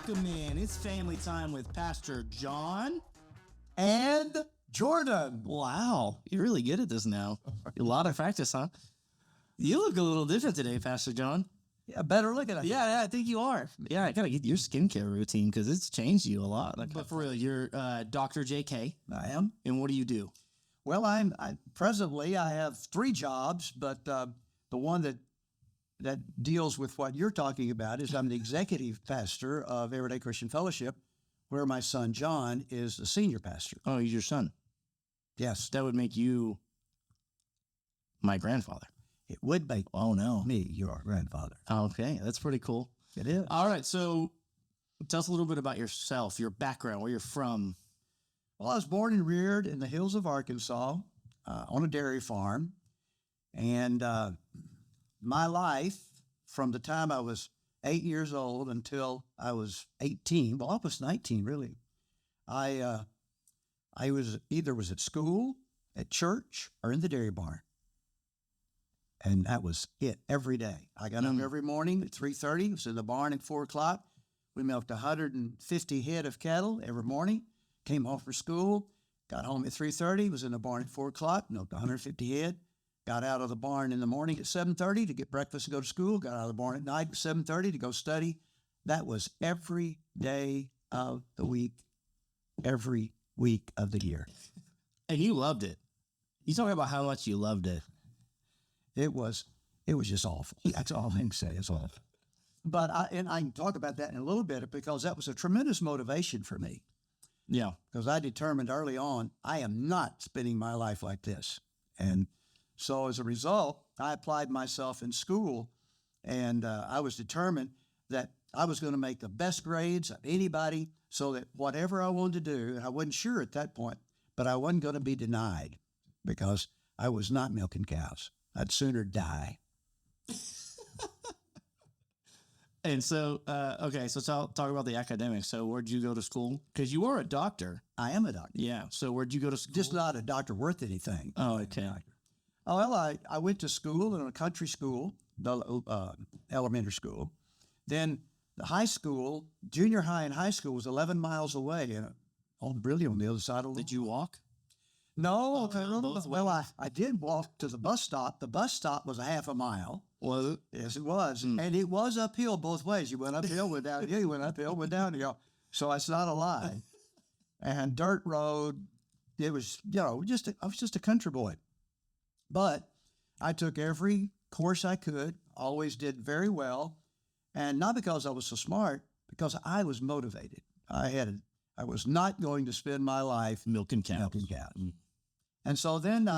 Welcome in. It's family time with Pastor John and Jordan. Wow, you're really good at this now. A lot of practice, huh? You look a little different today, Pastor John. Yeah, better looking at Yeah, I think you are. Yeah, I gotta get your skincare routine because it's changed you a lot. But for real, you're Dr. JK. I am. And what do you do? Well, presently I have 3 jobs, but the one that deals with what you're talking about is I'm the executive pastor of Everyday Christian Fellowship, where my son John is the senior pastor. Oh, he's your son. Yes, That would make you my grandfather. it would make Oh, no. me your grandfather. Okay, that's pretty cool. It is. All right, so tell us a little bit about yourself, your background, where you're from. Well, I was born and reared in the hills of Arkansas on a dairy farm. And my life, from the time I was 8 years old until I was 18, well, I was 19, really, I was at school, at church, or in the dairy barn. And that was it every day. I got up every morning at 3:30, was in the barn at 4 o'clock. We milked 150 head of cattle every morning. Came home from school, got home at 3:30, was in the barn at 4 o'clock, milked 150 head, got out of the barn in the morning at 7:30 to get breakfast and go to school, got out of the barn at night at 7:30 to go study. That was every day of the week, every week of the year. And you loved it. You talk about how much you loved it. It was just awful. That's all I can say. It's awful. But I can talk about that in a little bit because that was a tremendous motivation for me. Yeah. Because I determined early on, I am not spending my life like this. And so as a result, I applied myself in school, and I was determined that I was going to make the best grades of anybody so that whatever I wanted to do, and I wasn't sure at that point, but I wasn't going to be denied because I was not milking cows. I'd sooner die. And so, okay, so talk about the academics. So where'd you go to school? Because you were a doctor. I am a doctor. Yeah. So where'd you go to school? Just not a doctor worth anything. Oh, okay. Oh, well, I went to school in a country school, the elementary school. Then the high school, junior high and high school was 11 miles away, and really on the other side of the. Did you walk? No, both well, I did walk to the bus stop. The bus stop was a half a mile. Was it? Yes, it was. And it was uphill both ways. You went uphill, went downhill, you went uphill, went downhill. So it's not a lie. And dirt road, it was, I was just a country boy. But I took every course I could, always did very well. And not because I was so smart, because I was motivated. I was not going to spend my life Milking cows. And so then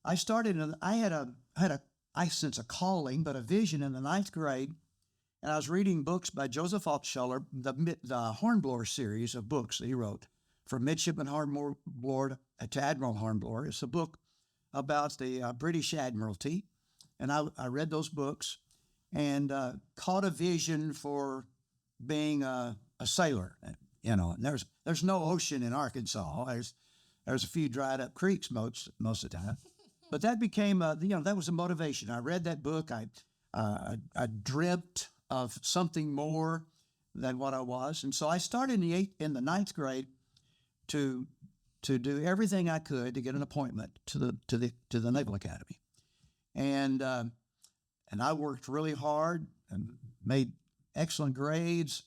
I started, I sense a calling, but a vision in the 9th grade. And I was reading books by Joseph Altshuler, the Hornblower series of books that he wrote, from Midshipman Hornblower to Admiral Hornblower. It's a book about the British Admiralty. And I read those books and caught a vision for being a sailor. And there's no ocean in Arkansas. There's a few dried up creeks most of the time. But that became, that was a motivation. I read that book. I dreamt of something more than what I was. And so I started in the 9th grade to do everything I could to get an appointment to the Naval Academy. And I worked really hard and made excellent grades.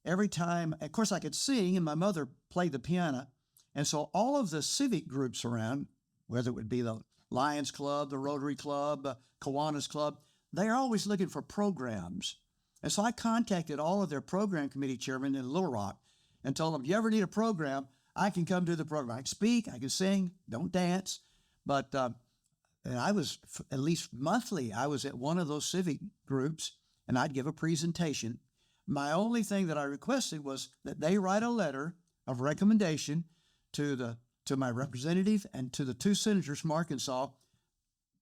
Every time, of course, I could sing, and my mother played the piano. And so all of the civic groups around, whether it would be the Lions Club, the Rotary Club, Kiwanis Club, they're always looking for programs. And so I contacted all of their program committee chairmen in Little Rock and told them, if you ever need a program, I can come do the program. I can speak, I can sing, don't dance. But and I was, at least monthly, I was at one of those civic groups, and I'd give a presentation. My only thing that I requested was that they write a letter of recommendation to my representative and to the 2 senators from Arkansas,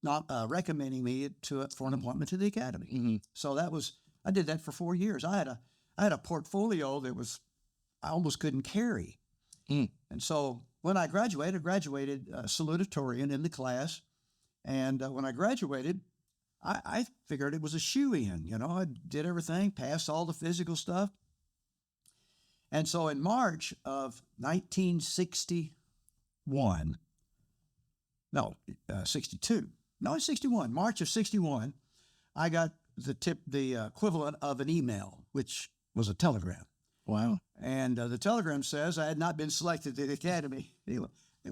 not recommending me for an appointment to the academy. Mm-hmm. So I did that for 4 years. I had a portfolio that I almost couldn't carry. Mm. And so when I graduated salutatorian in the class. And when I graduated, I figured it was a shoe-in. I did everything, passed all the physical stuff. And so in March of 1961, no, 62, no, it's 61, March of 61, I got the equivalent of an email, which was a telegram. Wow. And the telegram says I had not been selected to the academy. It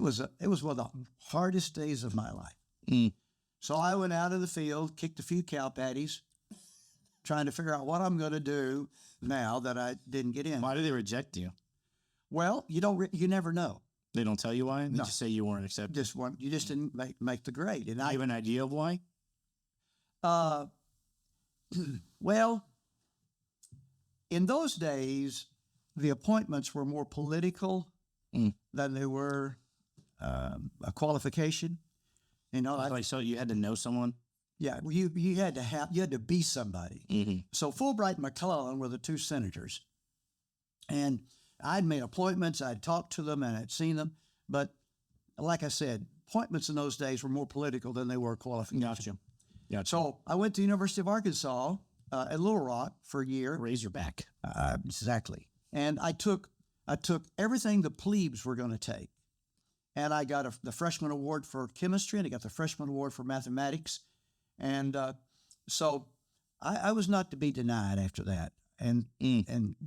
was one of the hardest days of my life. Mm. So I went out in the field, kicked a few cow patties, trying to figure out what I'm going to do now that I didn't get in. Why did they reject you? Well, you never know. They don't tell you why? They No. just say you weren't accepted. You just didn't make the grade. And Do you have an idea of why? Well, in those days, the appointments were more political than they were a qualification. You know, So you had to know someone? yeah, you had to be somebody. Mm-hmm. So Fulbright and McClellan were the two senators, and I'd made appointments. I'd talked to them and I'd seen them, but like I said, appointments in those days were more political than they were qualifications. Gotcha. So I went to the University of Arkansas at Little Rock for a year. Raise your back. Exactly. And I took everything the plebes were going to take. And I got the freshman award for chemistry, and I got the freshman award for mathematics. And so I was not to be denied after that. And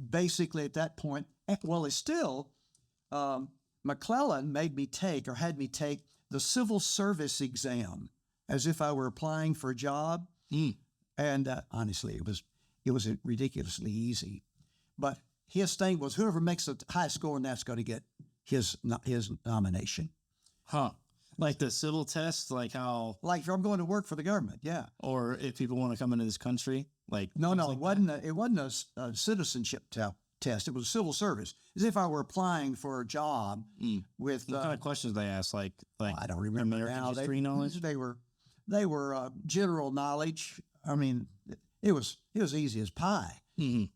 basically at that point, well, it's still, McClellan had me take the civil service exam as if I were applying for a job. And honestly, it was ridiculously easy. But his thing was whoever makes the highest score, and that's going to get his nomination. Huh. Like the civil test, like how, Like if I'm going to work for the government, yeah. or if people want to come into this country, like No, things it like wasn't. It wasn't a citizenship test. It was civil service, as if I were applying for a job with. what kind of questions they ask? Like I don't remember American now. history knowledge. They were general knowledge. I mean, it was easy as pie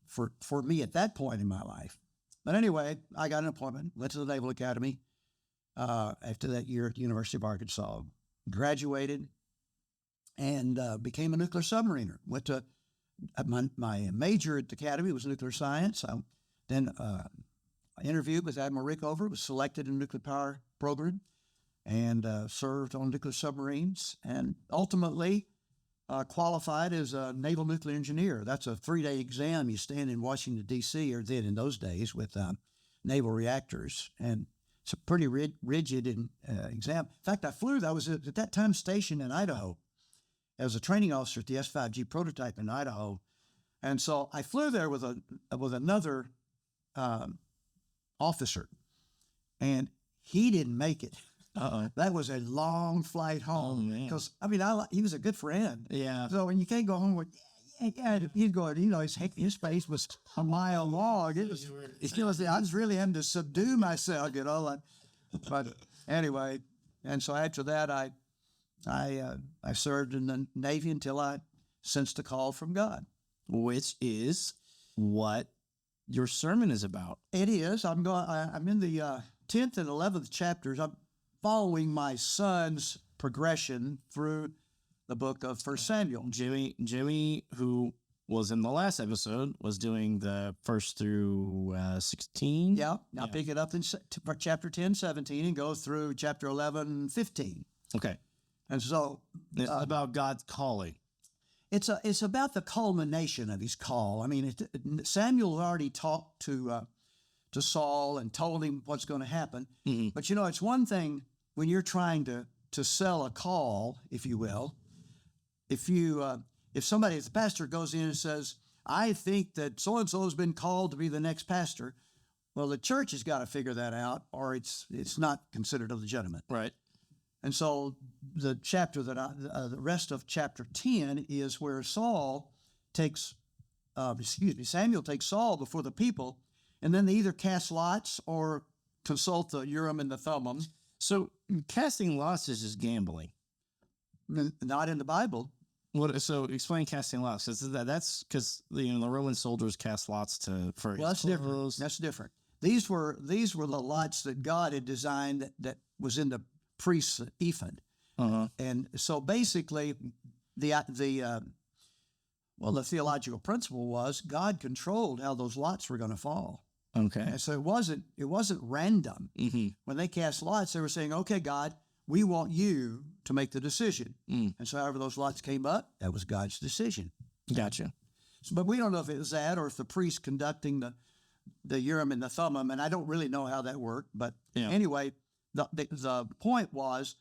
for me at that point in my life. But anyway, I got an appointment, went to the Naval Academy after that year at the University of Arkansas, graduated, and became a nuclear submariner. Went to my major at the academy was nuclear science. Then I interviewed with Admiral Rickover, was selected in the nuclear power program, and served on nuclear submarines, and ultimately qualified as a naval nuclear engineer. That's a 3-day exam. You stand in Washington, D.C., or did in those days with naval reactors. And it's a pretty rigid exam. In fact, I was at that time stationed in Idaho as a training officer at the S-5G prototype in Idaho. And so I flew there with another officer, and he didn't make it. That was a long flight home. Oh, man. Because, he was a good friend. Yeah. So when you can't go home with, he's going, his face was a mile long. I was really having to subdue myself, But anyway, and so after that, I served in the Navy until I sensed a call from God. Which is what your sermon is about. It is. I'm in the 10th and 11th chapters. I'm following my son's progression through the book of 1 Samuel. Jimmy, who was in the last episode, was doing the 1 through 16. Yeah. Now pick it up in chapter 10, 17, and go through chapter 11, 15. Okay. And so It's about God's calling. it's about the culmination of his call. Samuel already talked to Saul and told him what's going to happen. Mm-hmm. But it's one thing when you're trying to sell a call, if you will. If the pastor goes in and says, I think that so-and-so has been called to be the next pastor, well, the church has got to figure that out, or it's not considered legitimate. Right. And so the rest of chapter 10 is where Samuel takes Saul before the people, and then they either cast lots or consult the Urim and the Thummim. So casting lots is just gambling. Not in the Bible. So explain casting lots. That's because the Roman soldiers cast lots for. Well, that's different. That's different. These were the lots that God had designed that was in the priest's ephod. Uh-huh. And so basically, the theological principle was God controlled how those lots were going to fall. Okay. And so it wasn't random. Mm-hmm. When they cast lots, they were saying, okay, God, we want you to make the decision. Mm. And so however those lots came up, that was God's decision. Gotcha. So, but we don't know if it was that or if the priest conducting the Urim and the Thummim, and I don't really know how that worked. But Yeah. anyway, the point was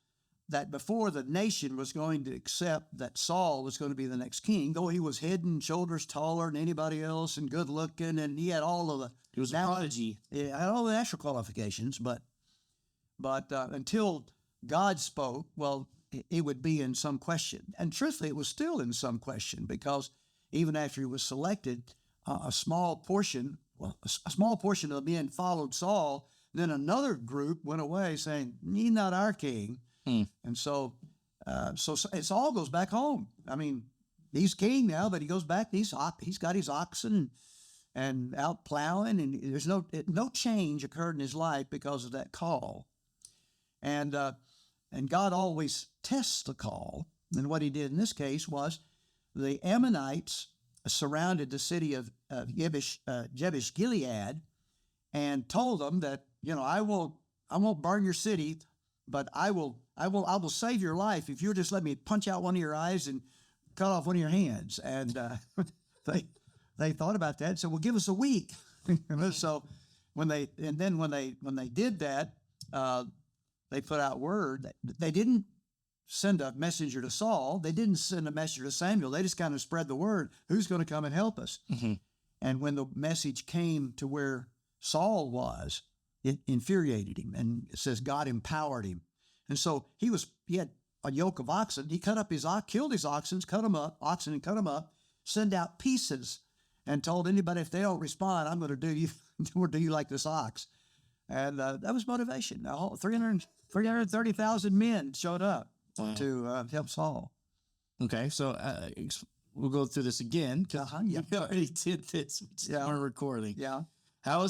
that before the nation was going to accept that Saul was going to be the next king, though he was head and shoulders taller than anybody else and good looking, and he had all of the He was a prodigy. yeah, had all the natural qualifications, but until God spoke, well, it would be in some question. And truthfully, it was still in some question because even after he was selected, a small portion of the men followed Saul. Then another group went away saying, he's not our king. And so Saul goes back home. I mean, he's king now, but he goes back. He's got his oxen and out plowing, and there's no change occurred in his life because of that call. And God always tests the call. And what he did in this case was the Ammonites surrounded the city of Jabesh Gilead and told them that, I won't burn your city, but I will save your life if you just let me punch out one of your eyes and cut off one of your hands. And they thought about that and said, well, give us a week. So when they did that, they put out word that they didn't send a messenger to Saul. They didn't send a messenger to Samuel. They just kind of spread the word. Who's going to come and help us? Mm-hmm. And when the message came to where Saul was, it infuriated him. And it says God empowered him. And so he had a yoke of oxen. He killed his oxen, cut them up, send out pieces, and told anybody if they don't respond, I'm going to do you like this ox. And that was motivation. 330,000 men showed up to help Saul. Okay, so we'll go through this again because Yeah. you already did this. Yeah. On recording. Yeah. How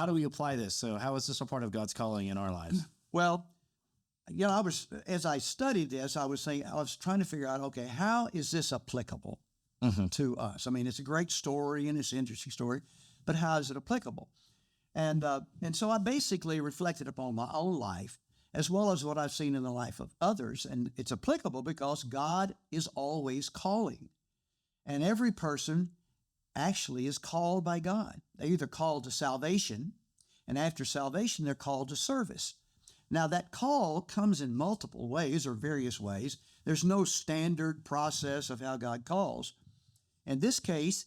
do we apply this? So how is this a part of God's calling in our lives? Well, as I studied this, I was trying to figure out, okay, how is this applicable to us? I mean, it's a great story and it's an interesting story, but how is it applicable? And so I basically reflected upon my own life as well as what I've seen in the life of others. And it's applicable because God is always calling. And every person actually is called by God. They're either called to salvation, and after salvation, they're called to service. Now, that call comes in multiple ways or various ways. There's no standard process of how God calls. In this case,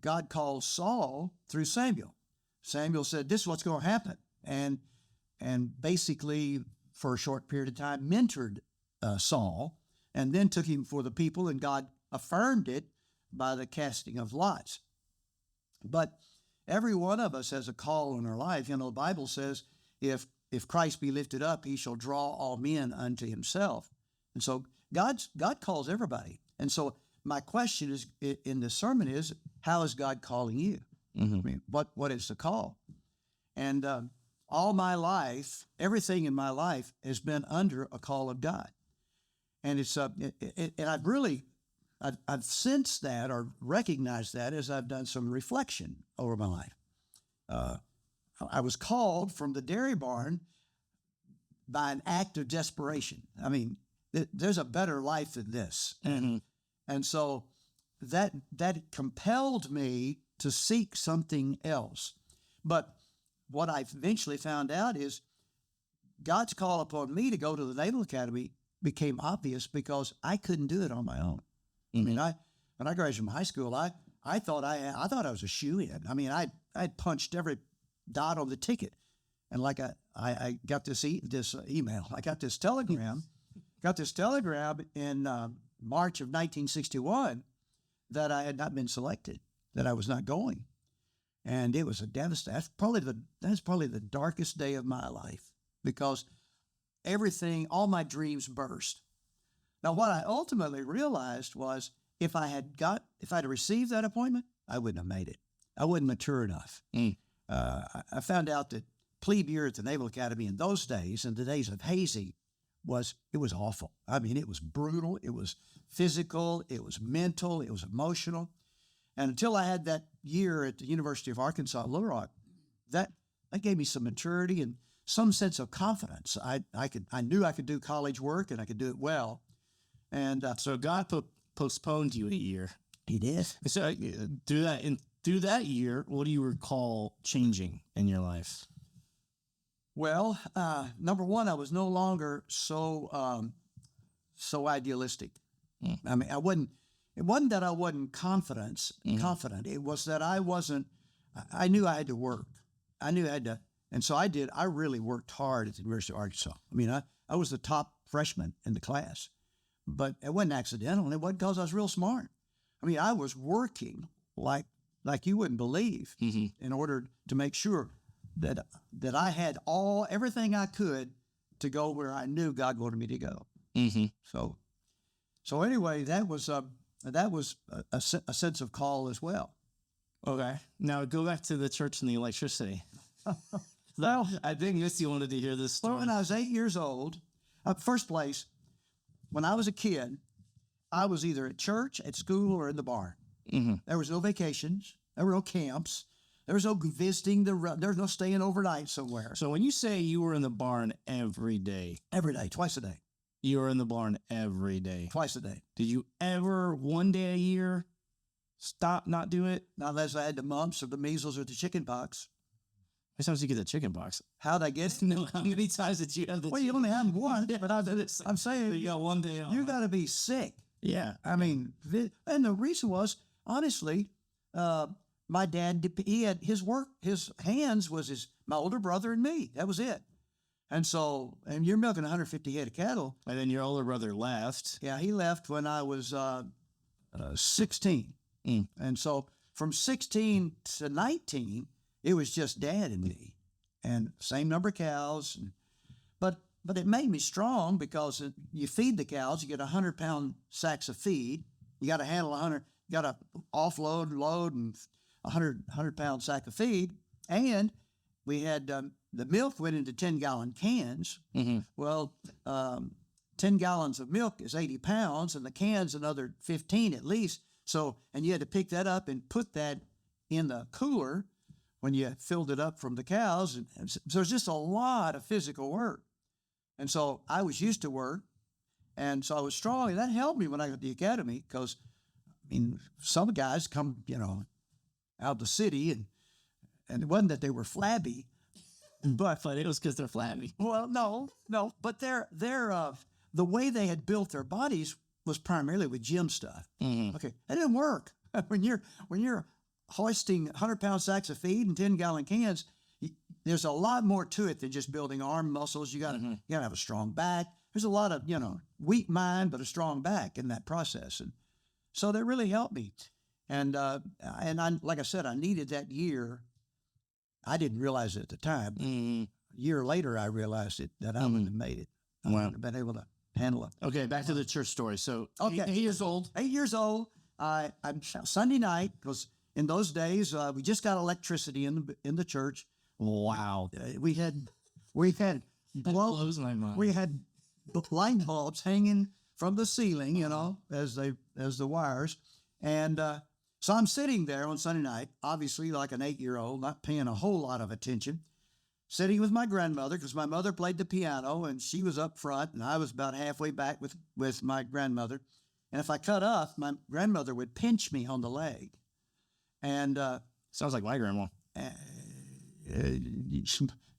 God called Saul through Samuel. Samuel said, this is what's going to happen. And basically, for a short period of time, mentored Saul and then took him for the people, and God affirmed it by the casting of lots. But every one of us has a call in our life. The Bible says, if Christ be lifted up, he shall draw all men unto himself. And so God calls everybody. And so my question is in this sermon is, how is God calling you? Mm-hmm. I mean, what is the call? And all my life, everything in my life has been under a call of God. And I've sensed that or recognized that as I've done some reflection over my life. I was called from the dairy barn by an act of desperation. I mean, there's a better life than this. Mm-hmm. And so that compelled me to seek something else. But what I eventually found out is God's call upon me to go to the Naval Academy became obvious because I couldn't do it on my own. Mm-hmm. I mean, when I graduated from high school, I thought I was a shoo-in. I mean, I'd punched every dot on the ticket, and like I got this email. I got this telegram. In March of 1961 that I had not been selected, that I was not going, and it was a devastating. That's probably the darkest day of my life because all my dreams burst. Now, what I ultimately realized was if I had received that appointment, I wouldn't have made it. I wasn't mature enough. I found out that plebe year at the Naval Academy in those days, in the days of Hazy, was awful. I mean, it was brutal. It was physical. It was mental. It was emotional. And until I had that year at the University of Arkansas, Little Rock, that gave me some maturity and some sense of confidence. I knew I could do college work and I could do it well. And So God postponed you a year. he did. So through that year, what do you recall changing in your life? Well, number one, I was no longer so idealistic. I mean, it wasn't that I wasn't confident. It was that I knew I had to work. I knew I had to, and so I did. I really worked hard at the University of Arkansas. I mean, I was the top freshman in the class, but it wasn't accidental, and it wasn't because I was real smart. I mean, I was working like you wouldn't believe in order to make sure that I had everything I could to go where I knew God wanted me to go. So anyway, that was a sense of call as well. Okay. Now go back to the church and the electricity. Well, I think Missy wanted to hear this story. when I was 8 years old, first place, when I was a kid, I was either at church, at school, or in the barn. There was no vacations. There were no camps. There was no visiting. There was no staying overnight somewhere. So when you say you were in the barn every day, Twice a day. you were in the barn every day. Twice a day. Did you ever one day a year stop, not do it? Not unless I had the mumps or the measles or the chicken pox. How many times did you get the chicken pox? How'd I get? No, how many times did you have the Well, you only have one, but I'm So saying you got one day off. you got to be sick. Yeah. I mean, and the reason was, honestly, my dad, he had his hands was my older brother and me. That was it. And you're milking 150 head of cattle. And then your older brother left. Yeah, he left when I was 16. And so from 16 to 19, it was just dad and me. And same number of cows. But it made me strong because you feed the cows, you get 100-pound sacks of feed. You got to handle 100, you got to offload, load, and 100-pound sack of feed. And we had the milk went into 10-gallon cans. Well, 10 gallons of milk is 80 pounds, and the cans another 15 at least. So, and you had to pick that up and put that in the cooler when you filled it up from the cows. And so there's just a lot of physical work. And so I was used to work, and so I was strong, and that helped me when I got to the academy because, I mean, some guys come, out of the city, and it wasn't that they were flabby, But it was because they're flabby. Well, no, but the way they had built their bodies was primarily with gym stuff. Okay, that didn't work. When you're hoisting 100-pound sacks of feed and 10-gallon cans, there's a lot more to it than just building arm muscles. You gotta have a strong back. There's a lot of weak mind but a strong back in that process, and so that really helped me. And I, like I said, I needed that year. I didn't realize it at the time. A year later, I realized it that I wouldn't have made it. I wouldn't have been able to handle it. Okay, back to the church story. So, Okay. 8 years old. 8 years old. I'm Sunday night because in those days we just got electricity in the church. Wow. We had That blows my mind. we had light bulbs hanging from the ceiling, as the wires, and so I'm sitting there on Sunday night, obviously like an 8-year-old, not paying a whole lot of attention, sitting with my grandmother because my mother played the piano and she was up front and I was about halfway back with my grandmother. And if I cut off, my grandmother would pinch me on the leg. And Sounds like my grandma.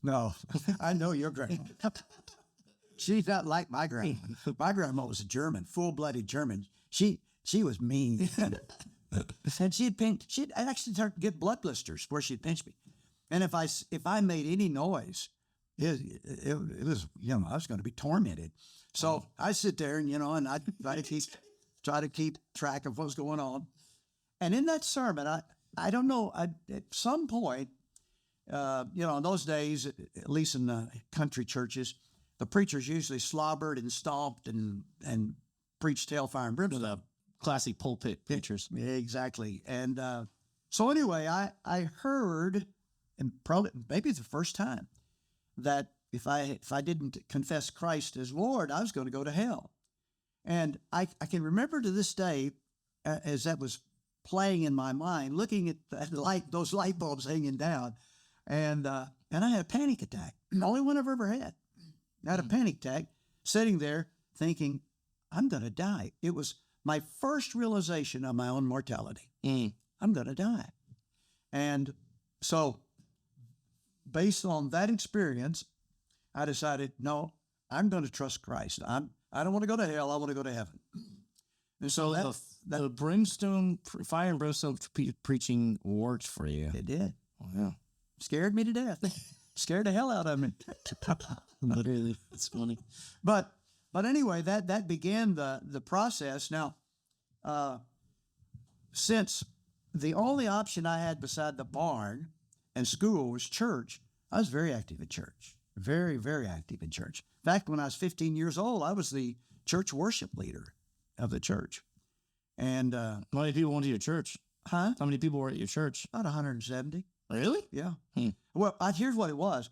no, I know your grandma. She's not like my grandma. My grandma was a German, full-blooded German. She was mean. And she'd actually start to get blood blisters where she'd pinch me. And if I made any noise, it was, I was going to be tormented. So I sit there and I try to keep track of what's going on. And in that sermon, I don't know, at some point, in those days, at least in the country churches, the preachers usually slobbered and stomped and preached hellfire and brimstone. The classic pulpit preachers. Yeah, exactly. And so anyway, I heard, and probably maybe the first time, that if I didn't confess Christ as Lord, I was going to go to hell. And I can remember to this day, as that was playing in my mind, looking at those light bulbs hanging down, And I had a panic attack. The only one I've ever had. I had a panic attack sitting there thinking, I'm going to die. It was my first realization of my own mortality. I'm going to die. And so based on that experience, I decided, no, I'm going to trust Christ. I don't want to go to hell. I want to go to heaven. And So the fire and brimstone preaching worked for you. it did. Yeah. Scared me to death. Scared the hell out of me. Literally, it's funny. But anyway, that began the process. Now, since the only option I had beside the barn and school was church, I was very active in church. Very, very active in church. In fact, when I was 15 years old, I was the church worship leader of the church. And How many people went to your church? Huh? How many people were at your church? About 170. Really? Yeah. Hmm. Well, here's what it was.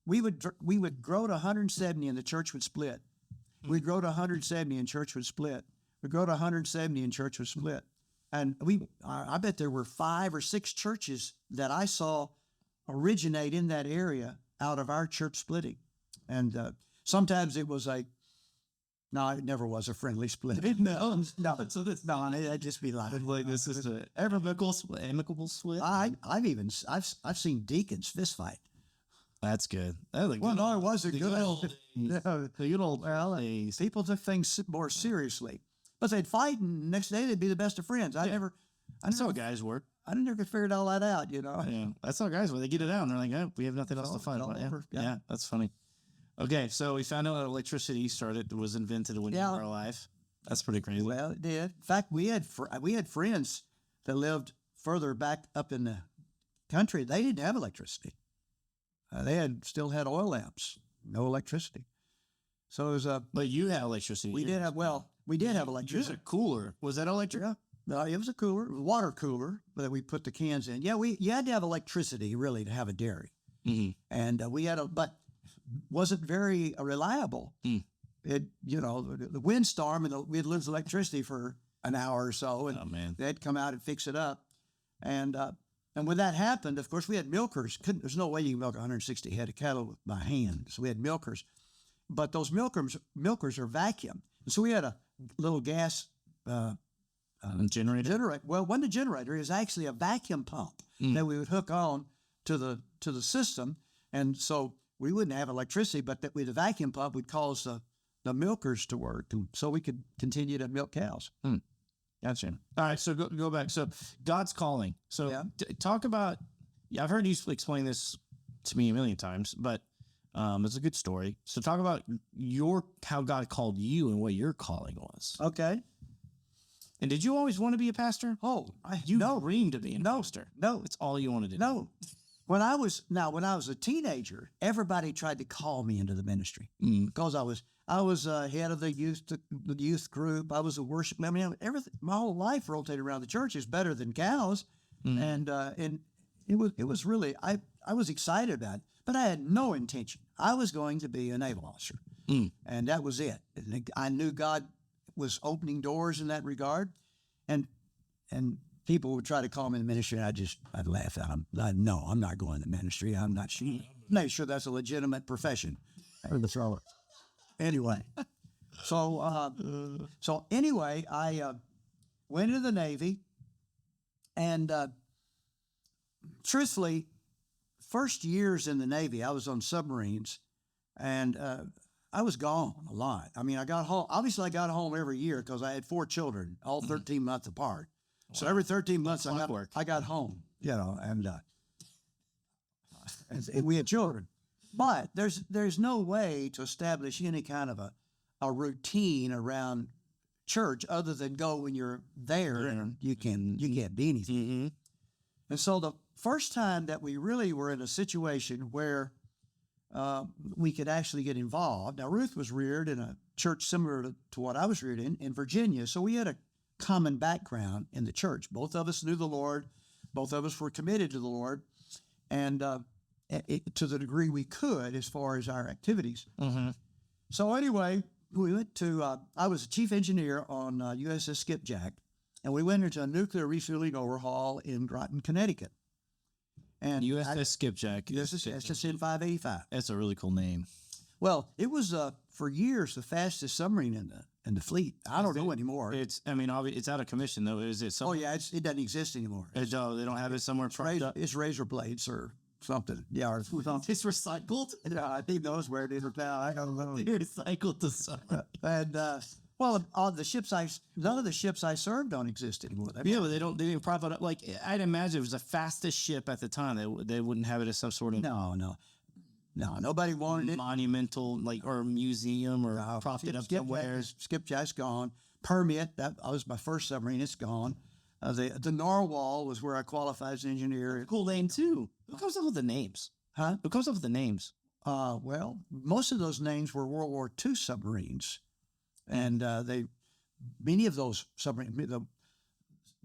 We would grow to 170 and the church would split. We'd grow to 170 and church would split. We'd grow to 170 and church would split. And I bet there were 5 or 6 churches that I saw originate in that area out of our church splitting. And sometimes it was it never was a friendly split. No. So that's not. I'd just be like this is an amicable split. I've seen deacons fist fight. That's good. Well, no, it wasn't good. The good old days. People took things more seriously, but they'd fight, and the next day they'd be the best of friends. That's how guys work. I never figured all that out, Yeah, that's how guys when they get it out, and they're like, "Oh, we have nothing else to fight about." Yeah, that's funny. Okay, so we found out that electricity was invented when you were alive. That's pretty crazy. Well, it did. In fact, we had friends that lived further back up in the country. They didn't have electricity. They still had oil lamps, no electricity. So it was But you had electricity. we did have Just electricity. a cooler. Was that electric? Yeah. No, it was a cooler, a water cooler that we put the cans in. Yeah, you had to have electricity really to have a dairy. Mm-hmm. And we had but wasn't very reliable. It, the windstorm, and we'd lose electricity for an hour or so, and Oh man. they'd come out and fix it up. And when that happened, of course, we had milkers. There's no way you can milk 160 head of cattle by hand. So we had milkers, but those milkers are vacuum. So we had a little gas Generator. Well, it wasn't a generator. It was actually a vacuum pump that we would hook on to the system, and so we wouldn't have electricity, but with the vacuum pump would cause the milkers to work, so we could continue to milk cows. Gotcha. All right, so go back. So God's calling. So Yeah. Talk about. Yeah, I've heard you explain this to me a million times, but it's a good story. So talk about how God called you and what your calling was. Okay. And did you always want to be a pastor? Oh, You dreamed of being a pastor. No, It's all you wanted to do. no. When I was a teenager, everybody tried to call me into the ministry because I was head of the youth group. I was a worship. I mean, everything. My whole life rotated around the church. Is better than cows, and it was really I was excited about it, but I had no intention. I was going to be a naval officer, and that was it. And I knew God was opening doors in that regard, and people would try to call me in the ministry, and I'd laugh at them. No, I'm not going to ministry. I'm not sure that's a legitimate profession. Anyway, so anyway, I went into the Navy, and truthfully, first years in the Navy, I was on submarines, and I was gone a lot. I mean, I got home. Obviously, I got home every year because I had 4 children, all 13 months apart. So every 13 months, I got home, and we had children. But there's no way to establish any kind of a routine around church other than go when you're there and you can't be anything. Mm-hmm. And so the first time that we really were in a situation where we could actually get involved. Now, Ruth was reared in a church similar to what I was reared in Virginia. So we had a common background in the church. Both of us knew the Lord. Both of us were committed to the Lord. And to the degree we could as far as our activities. Mm-hmm. So anyway, we went to, I was a chief engineer on USS Skipjack, and we went into a nuclear refueling overhaul in Groton, Connecticut. And USS Skipjack. this is SSN 585. That's a really cool name. Well, it was for years the fastest submarine in the fleet. I don't know anymore. It's it's out of commission though. Is it? Oh yeah, it doesn't exist anymore. They don't have it somewhere. It's razor blades or something. Yeah, or something. It's recycled. Yeah, I think knows where it is now. I don't know. Recycled to summer. And well, all the ships none of the ships I served don't exist anymore. Yeah, but they didn't prop it up. Like I'd imagine it was the fastest ship at the time. They wouldn't have it as some sort of No, nobody wanted it. monumental or museum or propped it up somewhere. Skipjack's gone. Permit, that was my first submarine. It's gone. The Narwhal was where I qualified as an engineer. Cool name too. Who comes up with the names? Huh? Who comes up with the names? Well, most of those names were World War II submarines, and many of those submarines.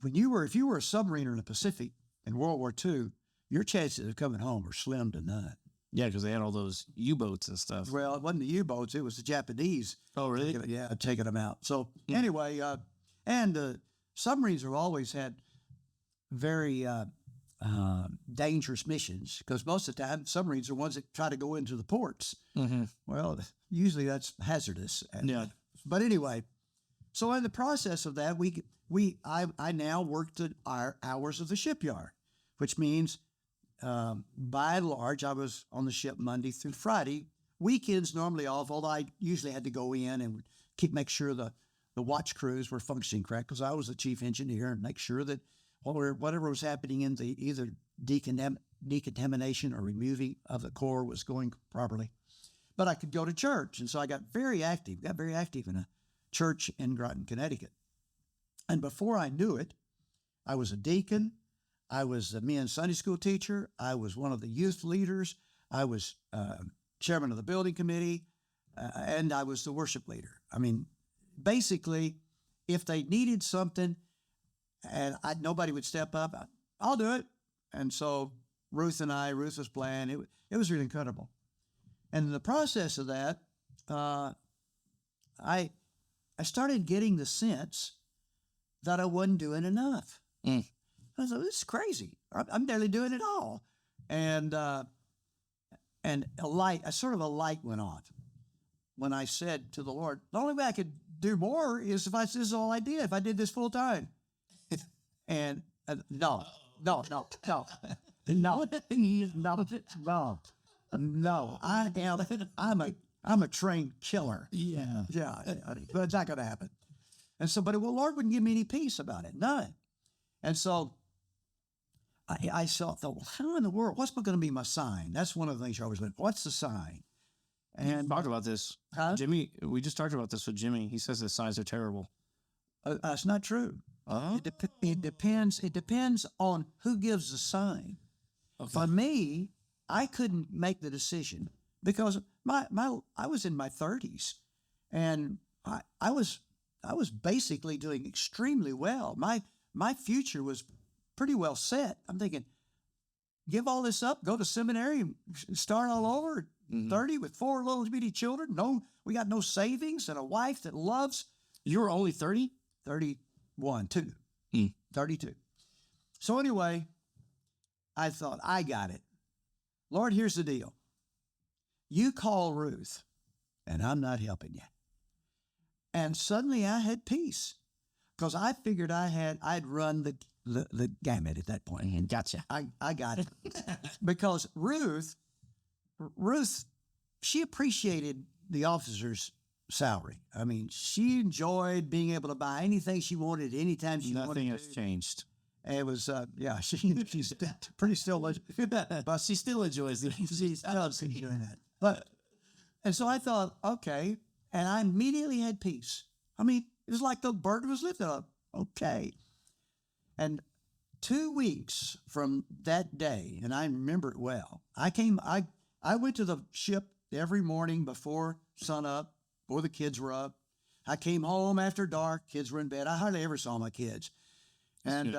If you were a submariner in the Pacific in World War II, your chances of coming home were slim to none. Yeah, because they had all those U-boats and stuff. Well, it wasn't the U-boats; it was the Japanese. Oh, really? Taking them out. So anyway, and submarines have always had very dangerous missions because most of the time submarines are ones that try to go into the ports. Mm-hmm. Well, usually that's hazardous. Yeah. But anyway, so in the process of that, I now work the hours of the shipyard, which means by and large I was on the ship Monday through Friday. Weekends normally off, although I usually had to go in and make sure the watch crews were functioning correct because I was the chief engineer and make sure that whatever was happening in the either decontamination or removing of the core was going properly. But I could go to church, and so I got very active in a church in Groton, Connecticut. And before I knew it, I was a deacon. I was a men's Sunday school teacher. I was one of the youth leaders. I was chairman of the building committee, and I was the worship leader. I mean, basically, if they needed something and nobody would step up, I'll do it. And so Ruth was playing. It was really incredible. And in the process of that, I started getting the sense that I wasn't doing enough. I thought, this is crazy. I'm barely doing it all. And a light went on when I said to the Lord, the only way I could do more is if this is all I did, if I did this full time. And no, I'm a trained killer. Yeah. But it's not going to happen. And so, but the Lord wouldn't give me any peace about it, none. And so I thought, well, how in the world, what's going to be my sign? That's one of the things I always look for. What's the sign? And talked about this. Huh? Jimmy, we just talked about this with Jimmy. He says the signs are terrible. That's not true. Oh. It depends on who gives the sign. Okay. For me, I couldn't make the decision because I was in my 30s, and I was basically doing extremely well. My future was pretty well set. I'm thinking, give all this up, go to seminary, start all over. 30 with 4 little bitty children. No, we got no savings and a wife that loves. You were only 30? 31, 32. So anyway, I thought, I got it. Lord, here's the deal. You call Ruth, and I'm not helping you. And suddenly I had peace because I figured I'd run the gamut at that point. Gotcha. I got it. Because Ruth, she appreciated the officer's salary. I mean, she enjoyed being able to buy anything she wanted anytime she wanted. Nothing has changed. It was, she's pretty still, But she still enjoys it. she's doing that. But, and so I thought, okay, and I immediately had peace. I mean, it was like the burden was lifted up. Okay. And 2 weeks from that day, and I remember it well, I went to the ship every morning before sunup, before the kids were up. I came home after dark, kids were in bed. I hardly ever saw my kids. And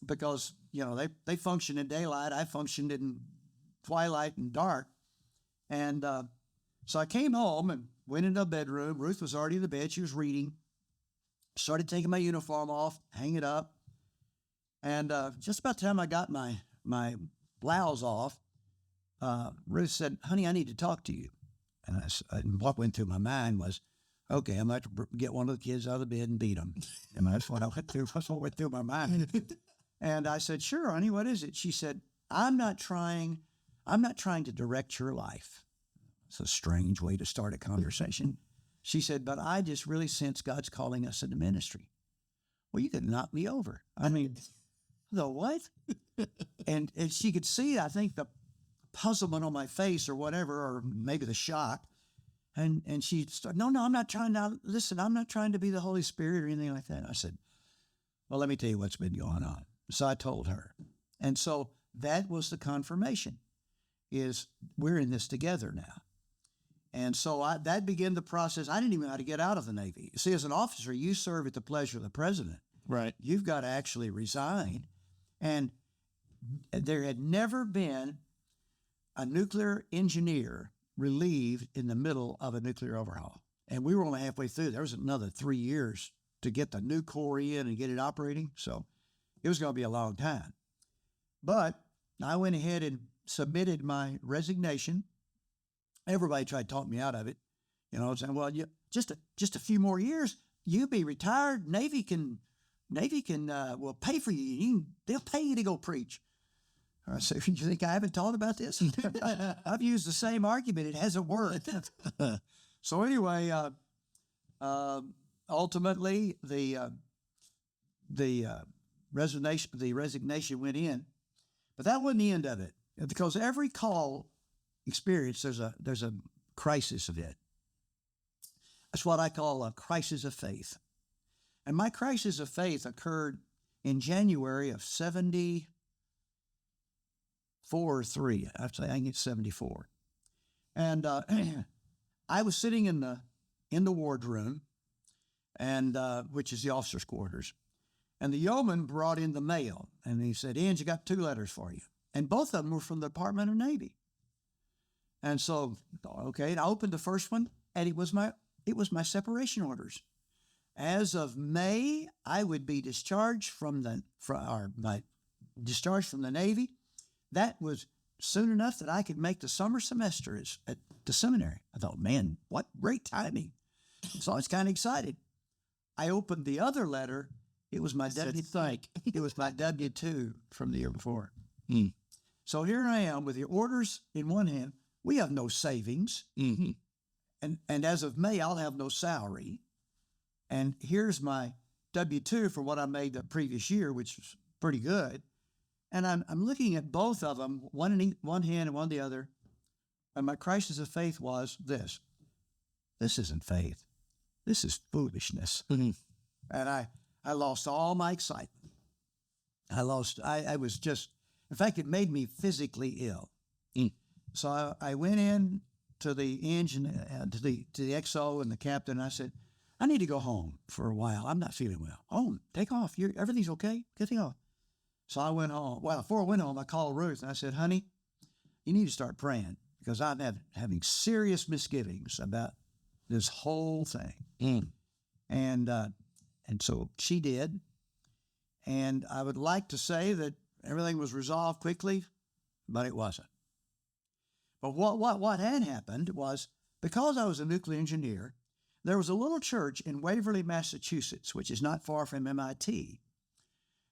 because, they functioned in daylight, I functioned in twilight and dark. And so I came home and went into the bedroom. Ruth was already in the bed. She was reading. Started taking my uniform off, hang it up. And just about the time I got my blouse off, Ruth said, "Honey, I need to talk to you." And what went through my mind was, okay, I'm going to get one of the kids out of the bed and beat them. And that's what went through my mind. And I said, "Sure, honey, what is it?" She said, I'm not trying to direct your life." It's a strange way to start a conversation. She said, "But I just really sense God's calling us into ministry." Well, you could knock me over. I mean, the what? And she could see, I think, the puzzlement on my face or whatever, or maybe the shock. And she started, no, I'm not trying to, listen, I'm not trying to be the Holy Spirit or anything like that. I said, "Well, let me tell you what's been going on." So I told her. And so that was the confirmation, is we're in this together now. And so that began the process. I didn't even know how to get out of the Navy. See, as an officer, you serve at the pleasure of the president. Right. You've got to actually resign. And there had never been a nuclear engineer relieved in the middle of a nuclear overhaul. And we were only halfway through. There was another 3 years to get the new core in and get it operating. So it was going to be a long time. But I went ahead and submitted my resignation. Everybody tried to talk me out of it, saying, "Well, just a few more years, you'll be retired. Navy can will pay for you. They'll pay you to go preach." I said, "You think I haven't thought about this?" I've used the same argument. It hasn't worked. So anyway, ultimately the resignation went in, but that wasn't the end of it, because every call experience, there's a crisis of it. That's what I call a crisis of faith. And my crisis of faith occurred in January of 74 or 3. I think it's 74. And I was sitting in the wardroom, and which is the officers' quarters. And the yeoman brought in the mail, and he said, "Ange, you got 2 letters for you." And both of them were from the Department of Navy. And so, okay, and I opened the first one, and it was my separation orders. As of May, I would be discharged from the Navy. That was soon enough that I could make the summer semester at the seminary. I thought, man, what great timing. So I was kind of excited. I opened the other letter. It was my W-2 from the year before. So here I am with the orders in one hand. We have no savings. Mm-hmm. And as of May, I'll have no salary. And here's my W-2 for what I made the previous year, which was pretty good. And I'm looking at both of them, one in one hand and one the other. And my crisis of faith was this. This isn't faith. This is foolishness. Mm-hmm. And I lost all my excitement. I was just, in fact, it made me physically ill. So I went in to the engine, to the XO and the captain, and I said, "I need to go home for a while. I'm not feeling well." "Oh, take off. Everything's okay. Get off." So I went home. Well, before I went home, I called Ruth, and I said, "Honey, you need to start praying, because I'm having serious misgivings about this whole thing." And so she did. And I would like to say that everything was resolved quickly, but it wasn't. But what had happened was, because I was a nuclear engineer, there was a little church in Waverly, Massachusetts, which is not far from MIT.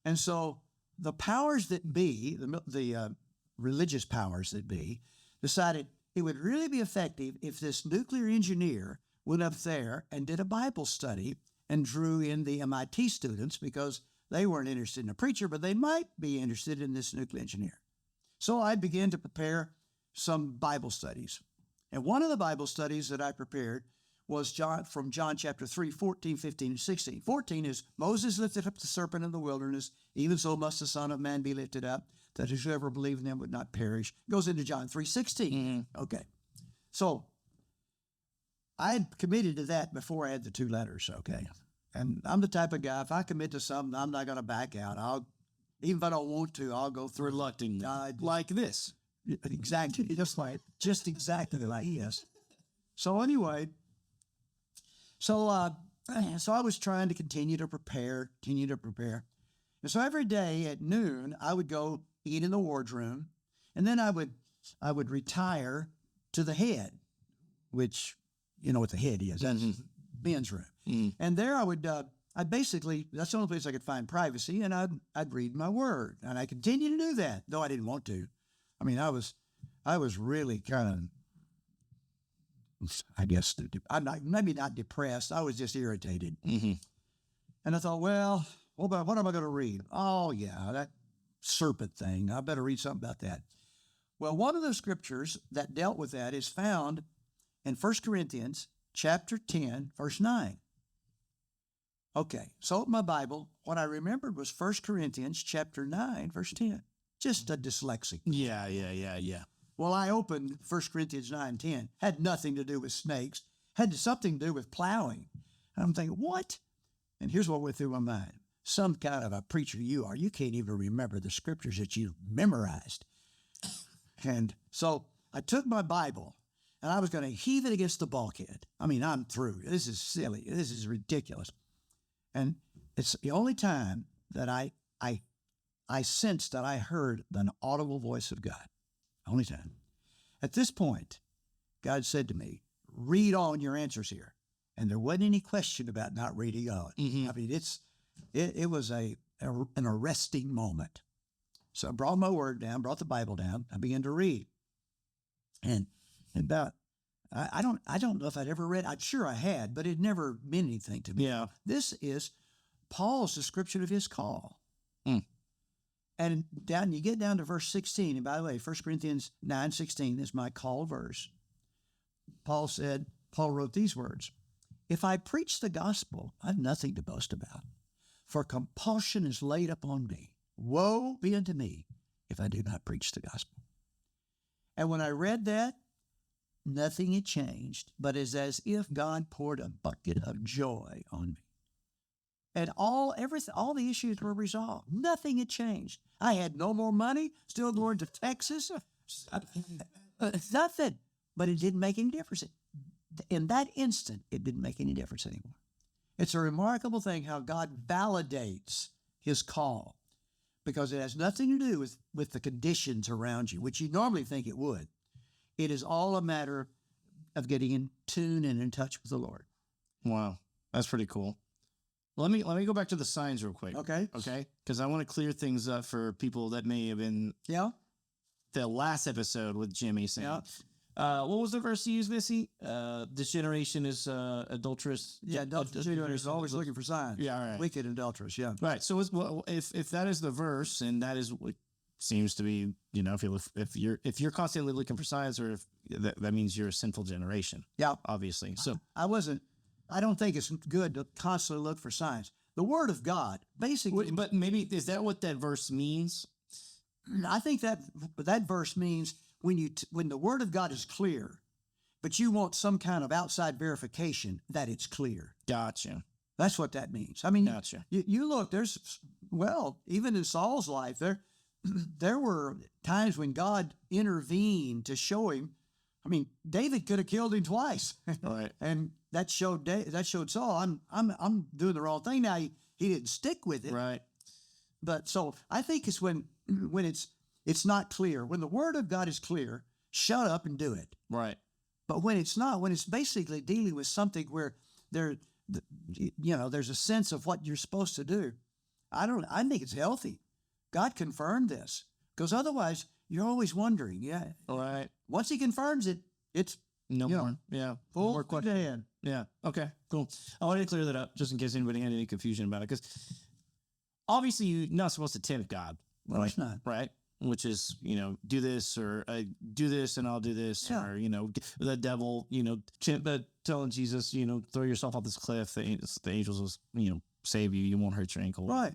And so the powers that be, the religious powers that be, decided it would really be effective if this nuclear engineer went up there and did a Bible study and drew in the MIT students, because they weren't interested in a preacher, but they might be interested in this nuclear engineer. So I began to prepare some Bible studies. And one of the Bible studies that I prepared was from John chapter 3, 14, 15, and 16. 14 is, "Moses lifted up the serpent in the wilderness, even so must the Son of Man be lifted up, that whosoever believed in him would not perish." Goes into John 3:16. Mm-hmm. Okay. So I had committed to that before I had the 2 letters, okay? And I'm the type of guy, if I commit to something, I'm not going to back out. Even if I don't want to, I'll go through. Reluctantly. Like this. Exactly. Just exactly like this. So anyway, so I was trying to continue to prepare. And so every day at noon, I would go eat in the wardroom. And then I would retire to the head, which, you know what the head is. That's men's room. And there I basically, that's the only place I could find privacy, and I'd read my word. And I continue to do that, though I didn't want to. I mean, I was really kind of, I guess, I'm not, maybe not depressed. I was just irritated. And I thought, well, what am I going to read? Oh, yeah, that serpent thing. I better read something about that. Well, one of the scriptures that dealt with that is found in 1 Corinthians chapter 10, verse 9. Okay, so my Bible, what I remembered was 1 Corinthians chapter 9, verse 10. Just a dyslexic. Yeah. Well, I opened 1 Corinthians 9:10. Had nothing to do with snakes. Had something to do with plowing. And I'm thinking, what? And here's what went through my mind. Some kind of a preacher you are. You can't even remember the scriptures that you memorized. And so I took my Bible, and I was going to heave it against the bulkhead. I mean, I'm through. This is silly. This is ridiculous. And it's the only time that I sensed that I heard the audible voice of God. Only time. At this point, God said to me, read on your answers here. And there wasn't any question about not reading on. I mean, it was an arresting moment. So I brought my word down, brought the Bible down. I began to read. And about, I don't know if I'd ever read, I'm sure I had, but it never meant anything to me. Yeah. This is Paul's description of his call. And you get down to verse 16. And by the way, 1 Corinthians 9:16 is my call verse. Paul wrote these words, if I preach the gospel, I have nothing to boast about, for compulsion is laid upon me. Woe be unto me if I do not preach the gospel. And when I read that, nothing had changed, but it's as if God poured a bucket of joy on me. And all the issues were resolved. Nothing had changed. I had no more money, still going to Texas. Nothing. But it didn't make any difference. In that instant, it didn't make any difference anymore. It's a remarkable thing how God validates his call, because it has nothing to do with the conditions around you, which you normally think it would. It is all a matter of getting in tune and in touch with the Lord. Wow. That's pretty cool. Let me go back to the signs real quick. Okay. Because I want to clear things up for people that may have been the last episode with Jimmy saying. What was the verse you used, Missy? This generation is adulterous. Yeah, adulterous is always looking for signs. Yeah, all right. Wicked adulterous, yeah. Right. So if that is the verse, and that is what seems to be, if you're constantly looking for signs, or if that means you're a sinful generation. Yeah. Obviously. So I don't think it's good to constantly look for signs. The Word of God, basically. But maybe, is that what that verse means? I think that verse means when the Word of God is clear, but you want some kind of outside verification that it's clear. Gotcha. That's what that means. I mean, gotcha. You look, even in Saul's life, there were times when God intervened to show him. I mean, David could have killed him twice. Right. And that showed Saul, I'm doing the wrong thing now. He didn't stick with it. Right. But so I think it's when it's not clear. When the Word of God is clear, shut up and do it. Right. But when it's not, when it's basically dealing with something where there's a sense of what you're supposed to do, I think it's healthy. God confirmed this, because otherwise you're always wondering. Yeah. All right. Once he confirms it, it's no more. Yeah. Full more question. Yeah. Okay. Cool. I wanted to clear that up just in case anybody had any confusion about it, because obviously you're not supposed to tempt God. Well, it's not. Right. Which is, do this, or do this and I'll do this, or, the devil, telling Jesus, throw yourself off this cliff. The angels will, save you. You won't hurt your ankle. Right.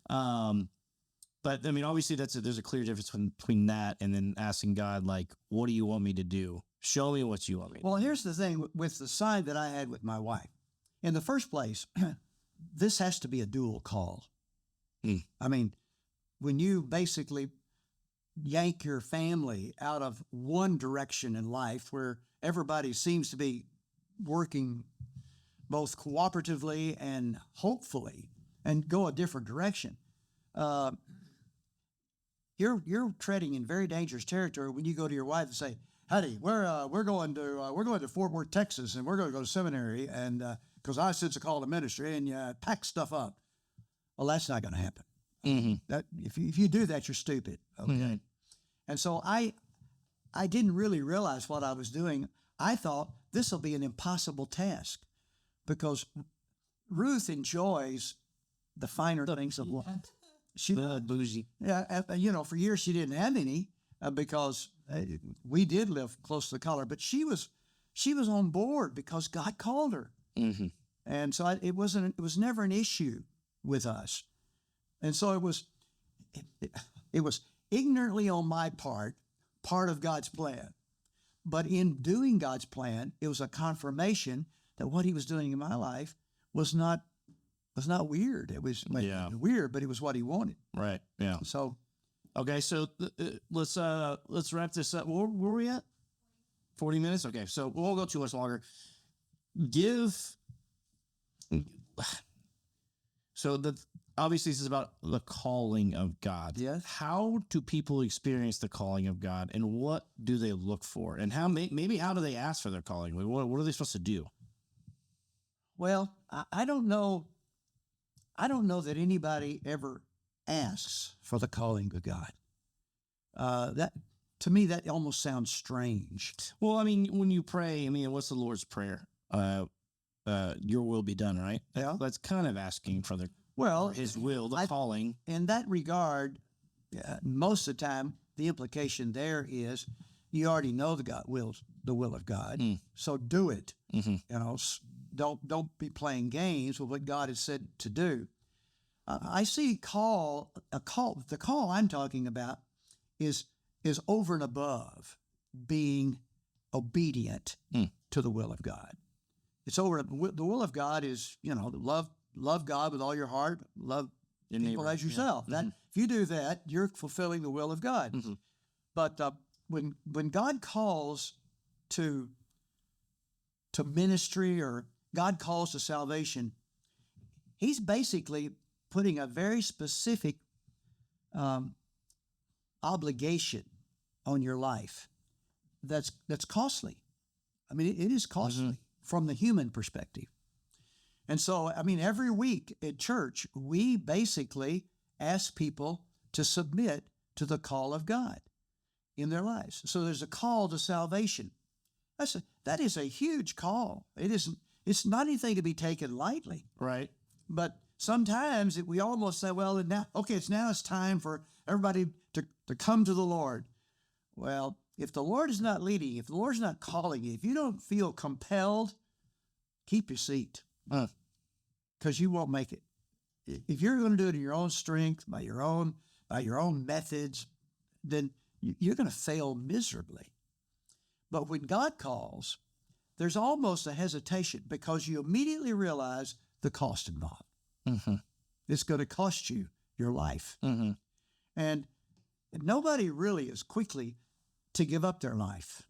But I mean, obviously there's a clear difference between that and then asking God, like, what do you want me to do? Show me what you want me to do. Well, here's the thing with the sign that I had with my wife. In the first place, this has to be a dual call. I mean, when you basically yank your family out of one direction in life where everybody seems to be working both cooperatively and hopefully and go a different direction, you're treading in very dangerous territory when you go to your wife and say, "Honey, we're going to Fort Worth, Texas, and we're going to go to seminary, and because I sense a call to ministry, and pack stuff up." Well, that's not going to happen. Mm-hmm. That if you do that, you're stupid. Okay. Mm-hmm. And so I didn't really realize what I was doing. I thought this will be an impossible task because Ruth enjoys the finer things of life. She bougie. Yeah, for years she didn't have any because we did live close to the color, but she was on board because God called her, Mm-hmm. and so it was never an issue with us, and so it was ignorantly on my part of God's plan, but in doing God's plan, it was a confirmation that what He was doing in my life was not weird. It was weird, but it was what He wanted. Right. Yeah. So, okay. So let's wrap this up. Where were we at? 40 minutes. Okay. So we won't go too much longer. Obviously this is about the calling of God. Yes. How do people experience the calling of God, and what do they look for, and how do they ask for their calling? What are they supposed to do? well, I don't know. I don't know that anybody ever asks for the calling of God. That to me, that almost sounds strange. Well, I mean, when you pray, what's the Lord's Prayer? Your will be done, right? Yeah. That's kind of asking for His will, the calling. In that regard, most of the time, the implication there is you already know the will of God, so do it. Mm-hmm. Don't be playing games with what God has said to do. I see the call I'm talking about is over and above being obedient to the will of God. It's over. The will of God is, love God with all your heart, love Your people neighbor. as yourself. Yeah. That if you do that, you're fulfilling the will of God. Mm-hmm. But when God calls to ministry, or God calls to salvation, He's basically putting a very specific obligation on your life that's costly. It is costly from the human perspective. And so, every week at church, we basically ask people to submit to the call of God in their lives. So there's a call to salvation. That is a huge call. It's not anything to be taken lightly. Right. But sometimes we almost say, well, it's time for everybody to come to the Lord. Well, if the Lord is not leading, if the Lord's not calling you, if you don't feel compelled, keep your seat, because you won't make it. If you're going to do it in your own strength, by your own methods, then you're going to fail miserably. But when God calls, there's almost a hesitation because you immediately realize the cost involved. Mm-hmm. It's going to cost you your life. Mm-hmm. And nobody really is quickly to give up their life.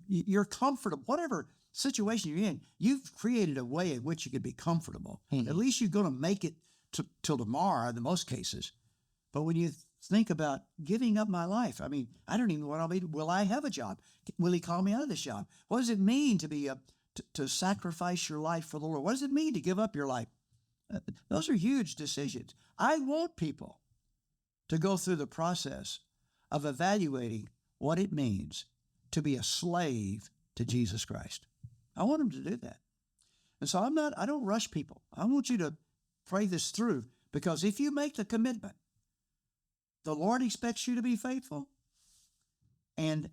You're comfortable, whatever situation you're in, you've created a way in which you could be comfortable. Mm-hmm. At least you're going to make it till tomorrow in most cases. But when you think about giving up my life, I don't even know what I'll be. Will I have a job? Will He call me out of this job? What does it mean to sacrifice your life for the Lord? What does it mean to give up your life? Those are huge decisions. I want people to go through the process of evaluating what it means to be a slave to Jesus Christ. I want them to do that. And so I don't rush people. I want you to pray this through, because if you make the commitment, the Lord expects you to be faithful, and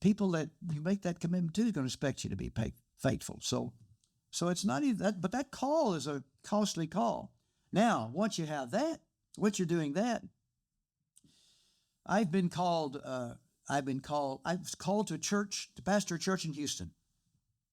people that you make that commitment to are going to expect you to be faithful. So it's not even that, but that call is a costly call. Now, once you have that, once you're doing that, I was called to pastor a church in Houston.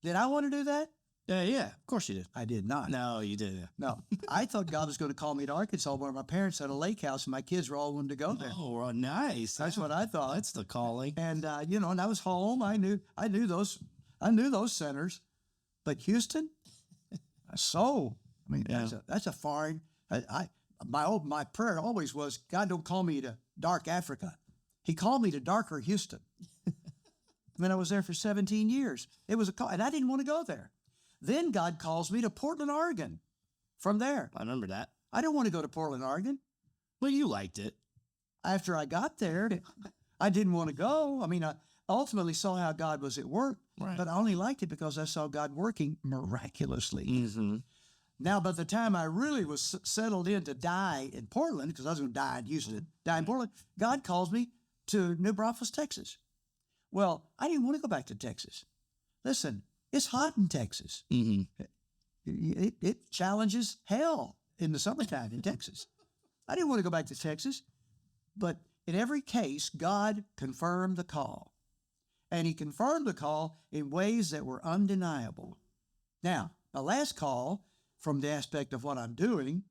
Did I want to do that? Yeah, of course you did. I did not. No, you didn't. No, I thought God was going to call me to Arkansas, where my parents had a lake house and my kids were all wanting to go there. Oh, nice. That's what I thought. That's the calling. And and I was home. I knew those centers, but Houston. That's a foreign. My prayer always was, God, don't call me to dark Africa. He called me to darker Houston. I was there for 17 years. It was a call, and I didn't want to go there. Then God calls me to Portland, Oregon. From there, I remember that. I didn't want to go to Portland, Oregon. Well, you liked it. After I got there, I didn't want to go. I ultimately saw how God was at work, Right. but I only liked it because I saw God working miraculously. Mm-hmm. Now, by the time I really was settled in to die in Portland, because I was going to die in Houston, die in Portland, God calls me to New Braunfels, Texas. Well, I didn't want to go back to Texas. Listen, it's hot in Texas. Mm-hmm. It challenges hell in the summertime in Texas. I didn't want to go back to Texas, but in every case, God confirmed the call. And he confirmed the call in ways that were undeniable. Now, the last call from the aspect of what I'm doing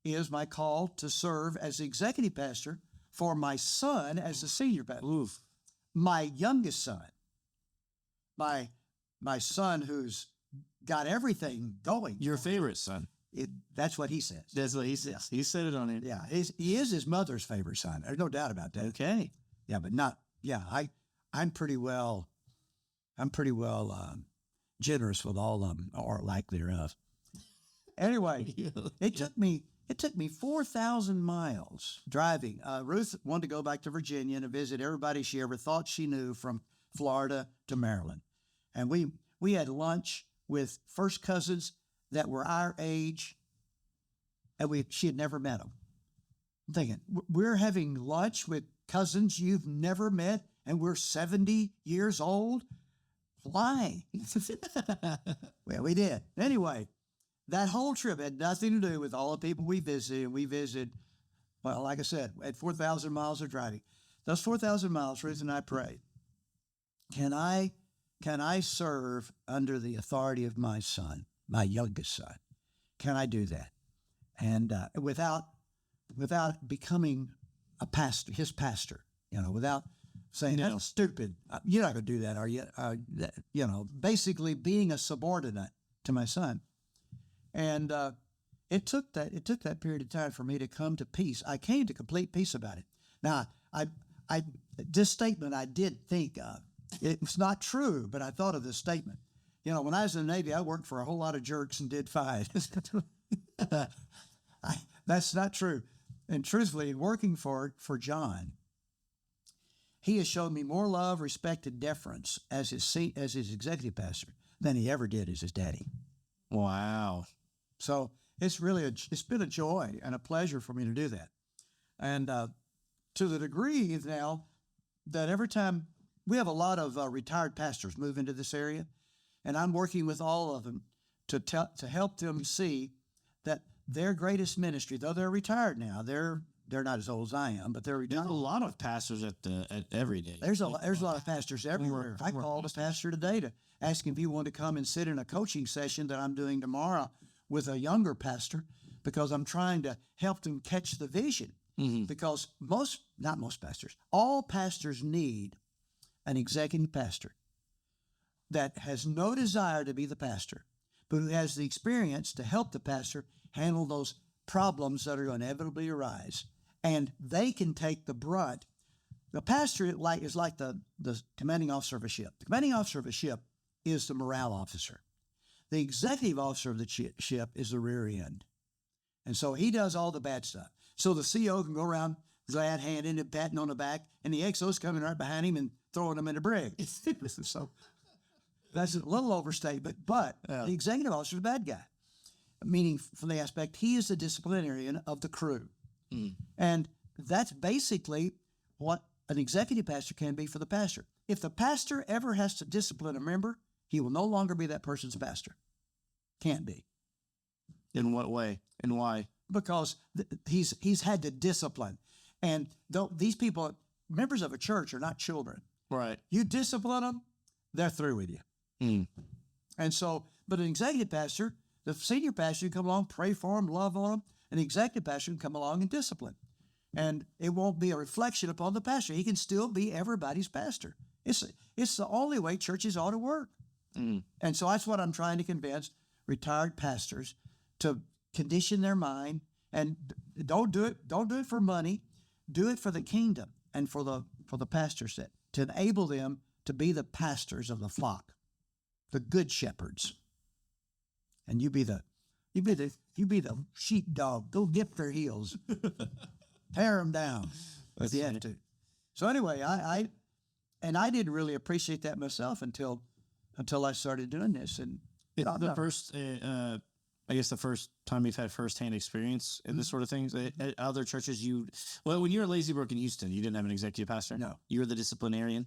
is my call to serve as the executive pastor for my son as the senior pastor. Oof. My youngest son, my son who's got everything going. Your favorite son. That's what he says. That's what he says. He said it on it. Yeah, he is his mother's favorite son. There's no doubt about that. Okay. Yeah, but not. Yeah, I'm pretty well generous with all of them, or lack thereof. Anyway, it took me 4,000 miles driving. Ruth wanted to go back to Virginia to visit everybody she ever thought she knew from Florida to Maryland, and we had lunch with first cousins that were our age, and she had never met them. I'm thinking, we're having lunch with cousins you've never met, and we're 70 years old? Why? Well, we did. Anyway, that whole trip had nothing to do with all the people we visited. We visited, well, like I said, at 4,000 miles of driving. Those 4,000 miles, Ruth and I prayed, can I serve under the authority of my son, my youngest son? Can I do that? And without becoming a pastor, his pastor, without saying, that's stupid. You're not going to do that, are you? Basically being a subordinate to my son. And it took that period of time for me to come to peace. I came to complete peace about it. Now, this statement I did think of. It was not true, but I thought of this statement. When I was in the Navy, I worked for a whole lot of jerks and did fine. That's not true. And truthfully, working for John, he has shown me more love, respect, and deference as his executive pastor than he ever did as his daddy. Wow. So it's been a joy and a pleasure for me to do that. And to the degree now that every time we have a lot of retired pastors move into this area, and I'm working with all of them to help them see that their greatest ministry, though they're retired now, they're not as old as I am, but they're retired. There's a lot of pastors at every day. There's a lot of pastors everywhere. I called a pastor today to ask him if he wanted to come and sit in a coaching session that I'm doing tomorrow with a younger pastor, because I'm trying to help them catch the vision. Mm-hmm. Because not most pastors, all pastors need an executive pastor that has no desire to be the pastor, but who has the experience to help the pastor handle those problems that are going to inevitably arise. And they can take the brunt. The pastor is like the commanding officer of a ship. The commanding officer of a ship is the morale officer. The executive officer of the ship is the rear end. And so he does all the bad stuff. So the CO can go around glad-handed and patting on the back, and the XO's coming right behind him and throwing him in the brig. So that's a little overstatement, but the executive officer is a bad guy, meaning from the aspect he is the disciplinarian of the crew. Mm. And that's basically what an executive pastor can be for the pastor. If the pastor ever has to discipline a member, he will no longer be that person's pastor. Can't be. In what way and why? Because he's had to discipline. And these people, members of a church, are not children. Right. You discipline them, they're through with you. Mm. And so, but an executive pastor, the senior pastor can come along, pray for them, love on them. An executive pastor can come along and discipline. And it won't be a reflection upon the pastor. He can still be everybody's pastor. It's the only way churches ought to work. Mm. And so that's what I'm trying to convince retired pastors to condition their mind, and don't do it for money. do it for the kingdom and for the pastors, that to enable them to be the pastors of the flock, the good shepherds. And you be the sheepdog. Go dip their heels, tear them down if you have to. So anyway, I didn't really appreciate that myself until I started doing this. And I guess the first time you've had firsthand experience in this sort of things at other churches, when you were at Lazy Brook in Houston, you didn't have an executive pastor. No, you were the disciplinarian.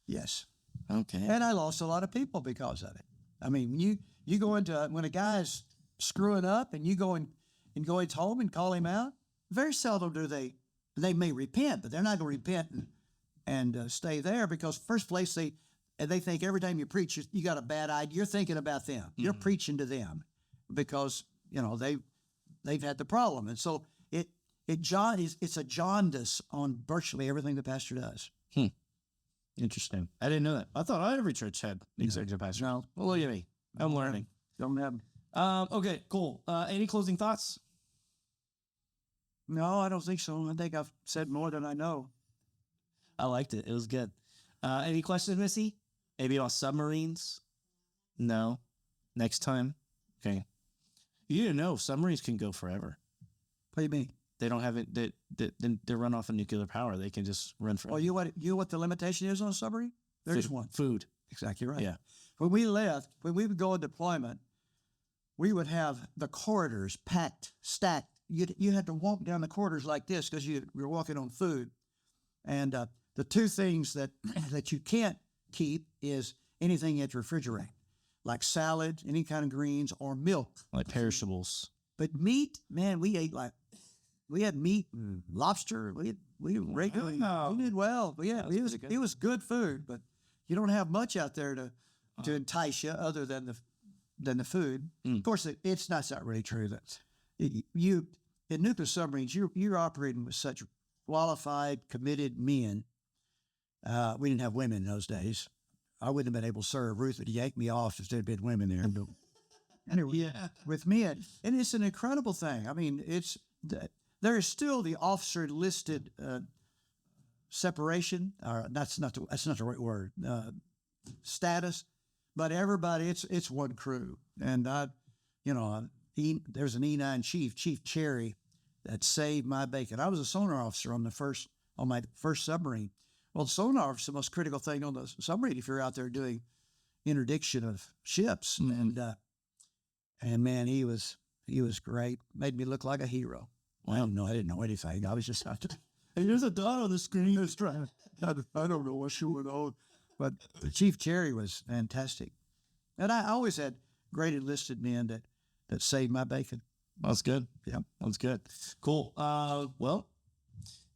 Yes. Okay. And I lost a lot of people because of it. I mean, you go into when a guy's screwing up and you go home and call him out. Very seldom do they may repent, but they're not going to repent and stay there, because first place they think every time you preach you got a bad idea. You're thinking about them. Mm-hmm. You're preaching to them because they've had the problem, and so it's a jaundice on virtually everything the pastor does. Interesting. I didn't know that. I thought every church had executive pastor. No. Well, look at me. I'm learning. Don't have. Okay, cool. Any closing thoughts? No, I don't think so. I think I've said more than I know. I liked it. It was good. Any questions, Missy? Maybe about submarines? No. Next time? Okay. You didn't know submarines can go forever. What do you mean? They don't have it. They run off of nuclear power. They can just run forever. Well, you know what the limitation is on a submarine? There's one. Food. Exactly right. Yeah. When we would go on deployment, we would have the corridors packed, stacked. You had to walk down the corridors like this because you were walking on food. And the two things that you can't keep is anything you have to refrigerate, like salad, any kind of greens, or milk. Like perishables. But meat, man, we had meat and lobster. We regularly we did well. But yeah, it was good food, but you don't have much out there to entice you other than the food. Of course, it's not really true that you in nuclear submarines you're operating with such qualified, committed men. We didn't have women in those days. I wouldn't have been able to serve. Ruth would yank me off if there'd been women there. Anyway, yeah, with men, and it's an incredible thing. I mean, there is still the officer enlisted separation. That's not the right word. Status, but everybody, it's one crew. And there's an E9 Chief Cherry, that saved my bacon. I was a sonar officer on my first submarine. Well, the sonar is the most critical thing on the submarine if you're out there doing interdiction of ships. Mm-hmm. And man, he was great. Made me look like a hero. Well, no, I didn't know anything. I was just out there. And there's a dot on the screen that's trying. I don't know what's going on. But Chief Cherry was fantastic. And I always had great enlisted men that saved my bacon. That's good. Yeah, that's good. Cool. Well,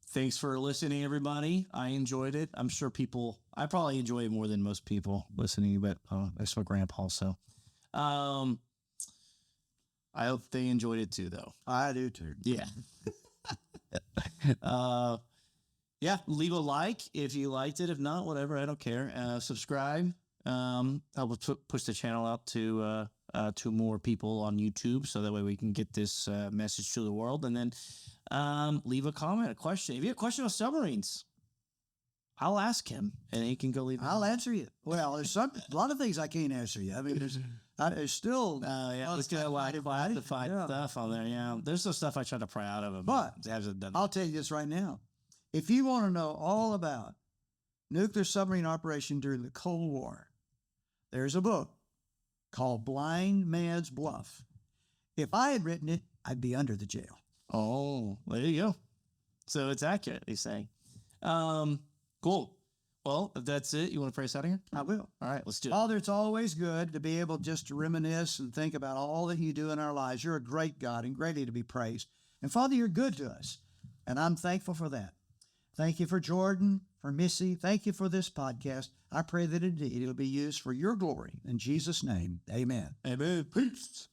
thanks for listening, everybody. I enjoyed it. I'm sure I probably enjoy it more than most people listening, but that's my grandpa. So, I hope they enjoyed it too, though. I do too. Yeah. Yeah. Leave a like if you liked it. If not, whatever. I don't care. Subscribe. Help push the channel out to more people on YouTube, so that way we can get this message to the world. And then leave a comment, a question. If you have a question on submarines, I'll ask him, and he can go leave. I'll answer you. Well, there's a lot of things I can't answer you. I mean, there's still. Let's get to find stuff on there. Yeah, there's some stuff I try to pry out of him, but I'll tell you this right now: if you want to know all about nuclear submarine operation during the Cold War, there's a book called Blind Man's Bluff. If I had written it, I'd be under the jail. Oh, there you go. So it's accurate, they say. Cool. Well, if that's it, you want to pray us out of here? I will. All right, let's do it. Father, it's always good to be able just to reminisce and think about all that you do in our lives. You're a great God and greatly to be praised. And Father, you're good to us, and I'm thankful for that. Thank you for Jordan, for Missy. Thank you for this podcast. I pray that indeed it'll be used for your glory. In Jesus' name, amen. Amen. Peace.